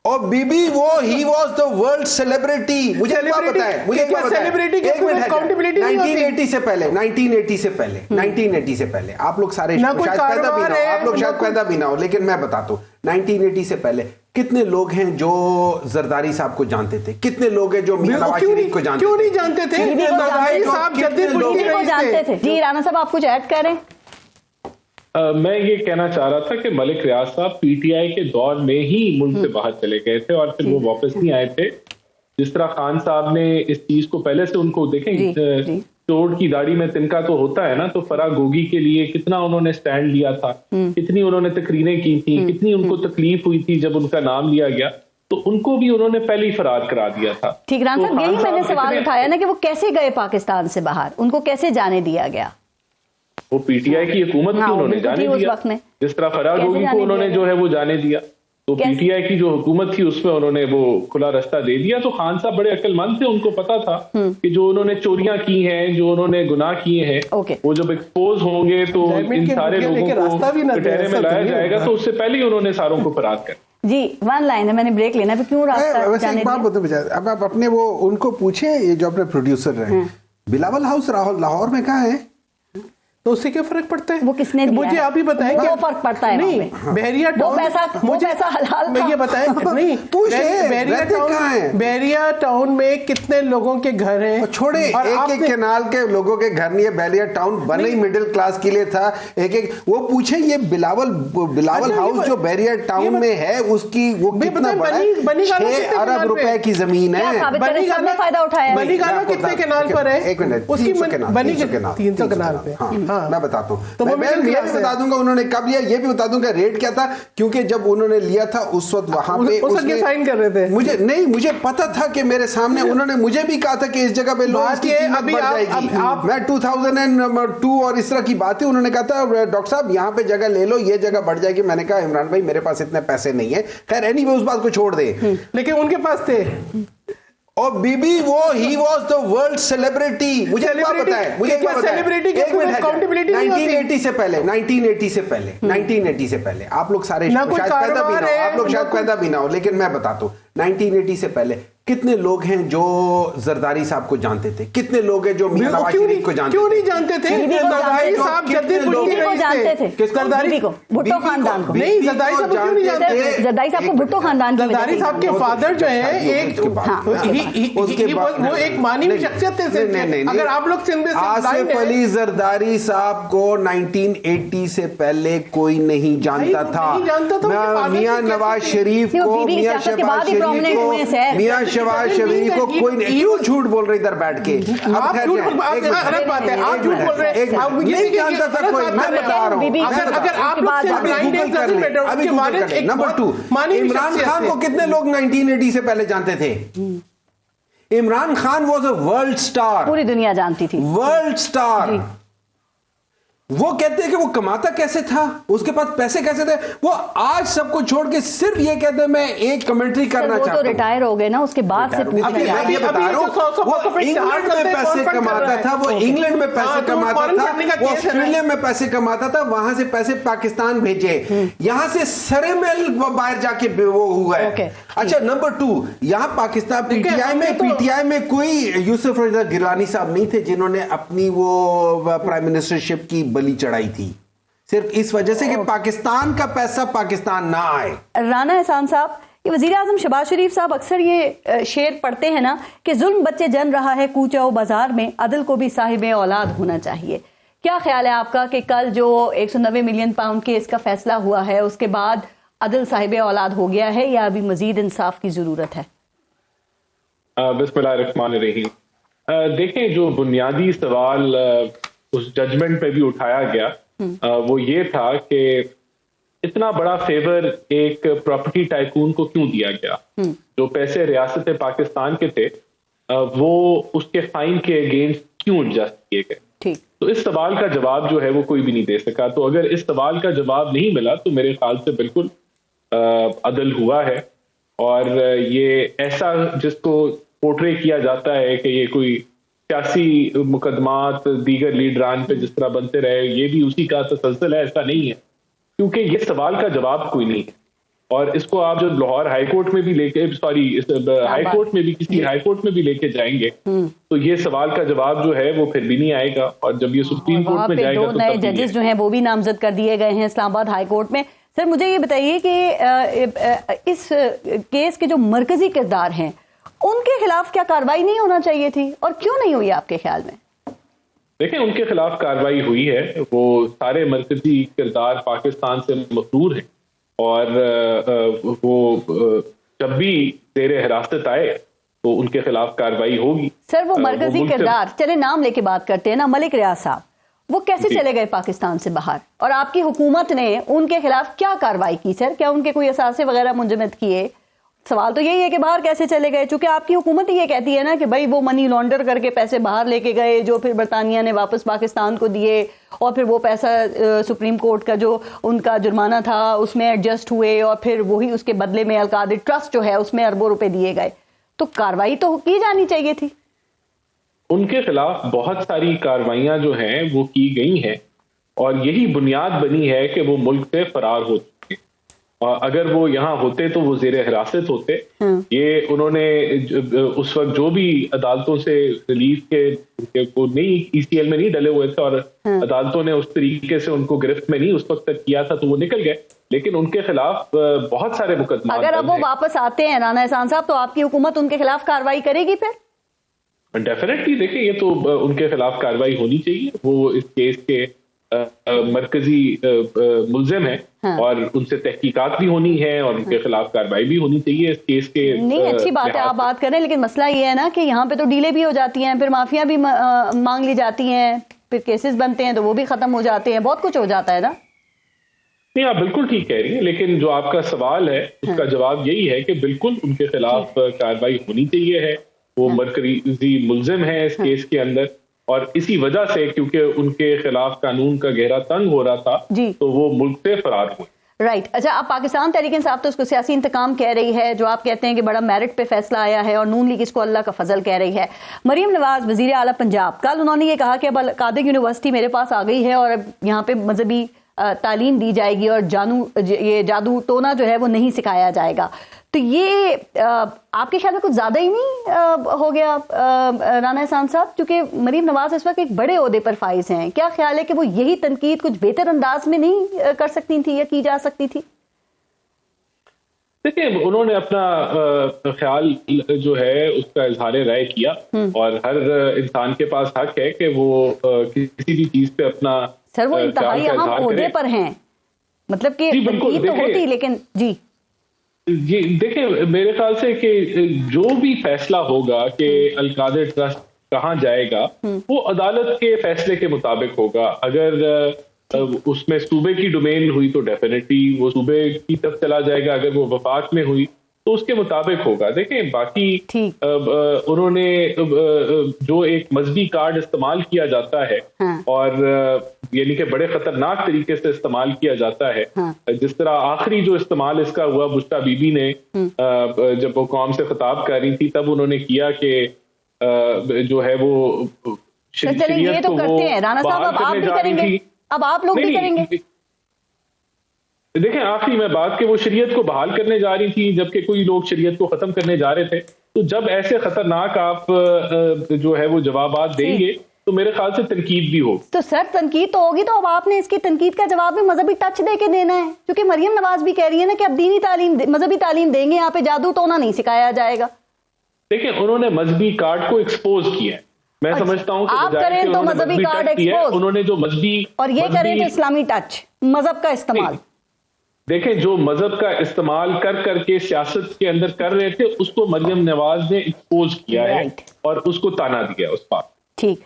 और बीबी वो he was the world celebrity. मुझे एक बात बताएं, मुझे एक बात बताएं, सेलिब्रिटी की अकाउंटेबिलिटी 1980 से पहले 1980 से पहले आप लोग सारे शायद पैदा भी ना हो, आप लोग शायद पैदा भी ना हो, लेकिन मैं बताता हूँ 1980 से पहले कितने लोग हैं जो जरदारी साहब को जानते थे, कितने लोग हैं जो मियां नवाज शरीफ को जानते थे, क्यों नहीं जानते थे? जरदारी साहब जद्दी को जानते थे। जी राना साहब आप कुछ ऐड करें। मैं ये कहना चाह रहा था कि मलिक रियाज साहब पीटीआई के दौर में ही मुल्क से बाहर चले गए थे और फिर वो वापस नहीं आए थे। जिस तरह खान साहब ने इस चीज को पहले से उनको देखें, चोट की दाढ़ी में तिनका तो होता है ना, तो फराह गोगी के लिए कितना उन्होंने स्टैंड लिया था, कितनी उन्होंने तकरीरें की थी, कितनी उनको तकलीफ हुई थी जब उनका नाम लिया गया, तो उनको भी उन्होंने पहले ही फरार करा दिया था। ठीक राना साहब, यही मैंने सवाल उठाया ना कि वो कैसे गए पाकिस्तान से बाहर, उनको कैसे जाने दिया गया? वो पीटीआई की हुकूमत की उन्होंने जाने दिया, जिस तरह फराह गोगी को उन्होंने जो है वो जाने दिया, तो पीटीआई की जो हुकूमत थी उसमें उन्होंने वो खुला रास्ता दे दिया। तो खान साहब बड़े अक्लमंद थे, उनको पता था कि जो उन्होंने चोरियां की हैं, जो उन्होंने गुनाह किए हैं, वो जब एक्सपोज होंगे तो इन सारे लोगों को कटहरे में लाया जाएगा, तो उससे पहले ही उन्होंने सारों को फरार कर। जी वन लाइन है, मैंने ब्रेक लेना, क्यों रास्ता जाने दिया? अब आप अपने वो उनको पूछे, ये जो अपने प्रोड्यूसर रहे, बिलावल हाउस लाहौर में कहाँ है, तो उससे क्या फर्क पड़ता है? वो किसने दिया? मुझे आप ही बताएं क्या फर्क पड़ता है? नहीं बहरिया टाउन, मुझे ऐसा हलाल मैं ये बताएं नहीं बहरिया टाउन में कितने लोगों के घर हैं? छोड़े, एक एक केनाल के लोगों के घर नहीं है। बहरिया टाउन बने ही मिडिल क्लास के लिए था। एक एक वो पूछे, ये बिलावल हाउस जो बहरिया टाउन में है उसकी वो कितना बड़ा है? 6 अरब रुपए की जमीन है। फायदा उठाया। बनीगाना कितने केनाल पर है? एक मिनट, उसकी 300 केनाल पे। मैं बताता हूँ, तो मैं भी बता दूंगा उन्होंने कब लिया, ये भी बता दूंगा रेट क्या था, क्योंकि जब उन्होंने लिया था उस वक्त वहां पे साइन कर रहे थे। मुझे पता था कि मेरे सामने उन्होंने मुझे भी कहा था कि इस जगह पे लोग की कीमत बढ़ जाएगी। मैं 2002 और इस तरह की बातें उन्होंने कहा था, डॉक्टर साहब यहाँ पे जगह ले लो, ये जगह बढ़ जाएगी। मैंने कहा इमरान भाई मेरे पास इतने पैसे नहीं है। खैर एनीवे उस बात को छोड़ दे, लेकिन उनके पास थे। और बीबी वो he was the world celebrity. मुझे एक बात बताएं, मुझे एक बात बताएं, सेलिब्रिटी की अकाउंटेबिलिटी 1980 से पहले 1980 से पहले आप लोग सारे शायद पैदा भी ना हो, आप लोग शायद पैदा भी ना हो, लेकिन मैं बताता हूँ 1980 से पहले कितने लोग हैं जो जरदारी साहब को जानते थे, कितने लोग हैं जो मियां नवाज शरीफ को जानते थे? क्यों नहीं जानते थे? जरदारी साहब जद्दी को जानते थे। जरदारी को, भुट्टो खानदान को नहीं, जरदारी साहब क्यों नहीं जानते? जरदारी साहब को भुट्टो खानदान की, जरदारी साहब के फादर जो है एक वो एक मानी हुई शख्सियत थे। अगर आप लोग सिंध में आसिफ अली जरदारी साहब को 1980 से पहले कोई नहीं जानता था। मियां नवाज शरीफ को, मियां शहबाज शरीफ को कोई नहीं। क्यों झूठ बोल रहे इधर बैठ के? आप झूठ बोल रहे हैं, नहीं जानता था कोई, मैं बता रहा हूँ। अगर आप नंबर 2, इमरान खान को कितने लोग 1980 से पहले जानते थे? Imran Khan was a world star, पूरी दुनिया जानती थी, वर्ल्ड स्टार। वो कहते हैं कि वो कमाता कैसे था, उसके पास पैसे कैसे थे। वो आज सबको छोड़ के सिर्फ ये कहते हैं मैं एक कमेंट्री करना चाहता हूं। वो तो रिटायर हो गए ना, उसके बाद से वो इंग्लैंड में पैसे कमाता था, वो इंग्लैंड में पैसे कमाता था, वो ऑस्ट्रेलिया में पैसे कमाता था, वहां से पैसे पाकिस्तान भेजे, यहां से सरेमेल बाहर जाके वो हुआ है। अच्छा नंबर 2, यहां पाकिस्तान पीटीआई में कोई यूसुफ रजा गिलानी साहब नहीं थे जिन्होंने अपनी वो प्राइम मिनिस्टरशिप की बलि चढ़ाई थी, सिर्फ इस वजह से कि पाकिस्तान का पैसा पाकिस्तान ना आए। राना एहसान साहब, ये वजीर आजम शहबाज शरीफ साहब अक्सर ये शेर पढ़ते हैं ना कि जुल्म बच्चे जन रहा है कूचा व बाजार में, अदल को भी साहिब औलाद होना चाहिए। क्या ख्याल है आपका कि कल जो 190 मिलियन पाउंड के इसका फैसला हुआ है उसके बाद अदल साहिब औलाद हो गया है या अभी मजीद इंसाफ की जरूरत है? बिस्मिल्लाहिर्रहमानिर्रहीम। देखें, जो बुनियादी सवाल उस जजमेंट पे भी उठाया गया वो ये था कि इतना बड़ा फेवर एक प्रॉपर्टी टाइकून को क्यों दिया गया। जो पैसे रियासत पाकिस्तान के थे वो उसके फाइन के अगेंस्ट क्यों एडजस्ट किए गए। तो इस सवाल का जवाब जो है वो कोई भी नहीं दे सका। तो अगर इस सवाल का जवाब नहीं मिला तो मेरे ख्याल से बिल्कुल अदल हुआ है। और ये ऐसा जिसको पोर्ट्रे किया जाता है कि ये कोई सियासी मुकदमात दीगर लीडरान पे जिस तरह बनते रहे, ये भी उसी का तसलसल है, ऐसा नहीं है, क्योंकि ये सवाल का जवाब कोई नहीं है। और इसको आप जब लाहौर हाईकोर्ट में भी लेके हाईकोर्ट में भी किसी हाईकोर्ट में भी लेके जाएंगे तो ये सवाल का जवाब जो है वो फिर भी नहीं आएगा, और जब ये सुप्रीम कोर्ट में जाएगा तो नए जजेस जो हैं वो भी नामजद कर दिए गए हैं इस्लामाबाद हाईकोर्ट में। सर मुझे ये बताइए कि इस केस के जो मरकजी किरदार हैं उनके खिलाफ क्या कार्रवाई नहीं होना चाहिए थी, और क्यों नहीं हुई आपके ख्याल में? देखें, उनके खिलाफ कार्रवाई हुई है। वो सारे मरकजी किरदार पाकिस्तान से मफरूर हैं, और वो जब भी जेर हिरासत आए तो उनके खिलाफ कार्रवाई होगी। सर वो मरकजी किरदार, चले नाम लेके बात करते हैं ना, मलिक रियाज साहब, वो कैसे चले गए पाकिस्तान से बाहर, और आपकी हुकूमत ने उनके खिलाफ क्या कार्रवाई की? सर क्या उनके कोई असासे वगैरह मुंजमद किए? सवाल तो यही है कि बाहर कैसे चले गए, चूंकि आपकी हुकूमत ये कहती है ना कि भाई वो मनी लॉन्डर करके पैसे बाहर लेके गए जो फिर बरतानिया ने वापस पाकिस्तान को दिए, और फिर वो पैसा सुप्रीम कोर्ट का जो उनका जुर्माना था उसमें एडजस्ट हुए, और फिर वही उसके बदले में अलकादिर ट्रस्ट जो है उसमें अरबों रुपए दिए गए। तो कार्रवाई तो की जानी चाहिए थी। उनके खिलाफ बहुत सारी कार्रवाइयां जो हैं वो की गई हैं, और यही बुनियाद बनी है कि वो मुल्क से फरार हो चुके। अगर वो यहाँ होते तो वो जेर हिरासत होते। ये उन्होंने उस वक्त जो भी अदालतों से रिलीफ के वो नहीं ECL में नहीं डले हुए थे, और अदालतों ने उस तरीके से उनको गिरफ्त में नहीं उस वक्त तक किया था, तो वो निकल गए। लेकिन उनके खिलाफ बहुत सारे मुकदमा, अगर अब वो वापस आते हैं राना एहसान साहब, तो आपकी हुकूमत उनके खिलाफ कार्रवाई करेगी फिर? डेफिनेटली। देखिए, ये तो उनके खिलाफ कार्रवाई होनी चाहिए। वो इस केस के मरकजी मुल्जिम है, और उनसे तहकीकात भी होनी है, और उनके खिलाफ कार्रवाई भी होनी चाहिए इस केस के। नहीं, अच्छी बात है आप बात करें, लेकिन मसला ये है ना कि यहाँ पे तो डीले भी हो जाती हैं, फिर माफिया भी मांग ली जाती हैं, फिर केसेस बनते हैं तो वो भी खत्म हो जाते हैं, बहुत कुछ हो जाता है ना। नहीं, आप बिल्कुल ठीक कह रही हैं, लेकिन जो आपका सवाल है उसका जवाब यही है कि बिल्कुल उनके खिलाफ कार्रवाई होनी चाहिए है। वो मरकजी मुल्जिम है इस केस के अंदर, और इसी वजह से क्योंकि उनके खिलाफ कानून का गहरा तंग हो रहा था तो वो मुल्क से फरार हुए। राइट। अच्छा, आप पाकिस्तान तहरीक इंसाफ तो उसको सियासी इंतकाम कह रही है, जो आप कहते हैं कि बड़ा मेरिट पे फैसला आया है, और नून लीग इसको अल्लाह का फजल कह रही है। मरीम नवाज वजीर आला पंजाब, कल उन्होंने ये कहा कि अब अल-कादिर यूनिवर्सिटी मेरे पास आ गई है और अब यहाँ पे मजहबी तालीम दी जाएगी, और ये जादू टोना जो है वो नहीं सिखाया जाएगा। तो ये आपके ख्याल में कुछ ज्यादा ही नहीं हो गया राना एहसान साहब? क्योंकि मरीम नवाज इस वक्त एक बड़े ओहदे पर फाइज हैं, क्या ख्याल है कि वो यही तनकीद कुछ बेहतर अंदाज में नहीं कर सकती थी या की जा सकती थी? देखिए, उन्होंने अपना ख्याल जो है उसका इजहार राय किया, और हर इंसान के पास हक है कि वो किसी भी चीज पे अपना सर वो इंतहाई अहम ओहदे पर हैं, मतलब कि तनकीद तो होती, लेकिन जी देखिए, मेरे ख्याल से कि जो भी फैसला होगा कि अल-कादिर ट्रस्ट कहाँ जाएगा वो अदालत के फैसले के मुताबिक होगा। अगर उसमें सूबे की डोमेन हुई तो डेफिनेटली वो सूबे की तरफ चला जाएगा, अगर वो वफाक में हुई तो उसके मुताबिक होगा। देखें, बाकी उन्होंने जो एक मजहबी कार्ड इस्तेमाल किया जाता है, और यानी कि बड़े खतरनाक तरीके से इस्तेमाल किया जाता है, जिस तरह आखिरी जो इस्तेमाल इसका हुआ, बुश्रा बीबी ने जब वो कौम से खिताब कर रही थी तब उन्होंने किया कि जो है वो ये तो करते हैं राना साहब, अब आप भी करेंगे, अब आप लोग भी करेंगे। देखें, आखिरी में बात कि वो शरीयत को बहाल करने जा रही थी, जबकि कोई लोग शरीयत को खत्म करने जा रहे थे। तो जब ऐसे खतरनाक आप जो है वो जवाबात देंगे तो मेरे ख्याल से तनकीद भी होगी। तो सर तनकीद तो होगी, तो अब आपने इसकी तनकीद का जवाब भी मजहबी टच दे के देना है, क्योंकि मरियम नवाज भी कह रही है ना कि अब दीनी तालीम, मजहबी तालीम देंगे, यहाँ पे जादू टोना नहीं सिखाया जाएगा। देखिए, उन्होंने मजहबी कार्ड को एक्सपोज किया है। मैं समझता हूँ आप करें तो मजहबी कार्ड एक्सपोज, उन्होंने जो मजहबी, और ये करें तो इस्लामी टच, मजहब का इस्तेमाल। देखें, जो मजहब का इस्तेमाल कर करके सियासत के अंदर कर रहे थे उसको मरियम नवाज ने एक्सपोज किया है और उसको ताना दिया उस बात। ठीक।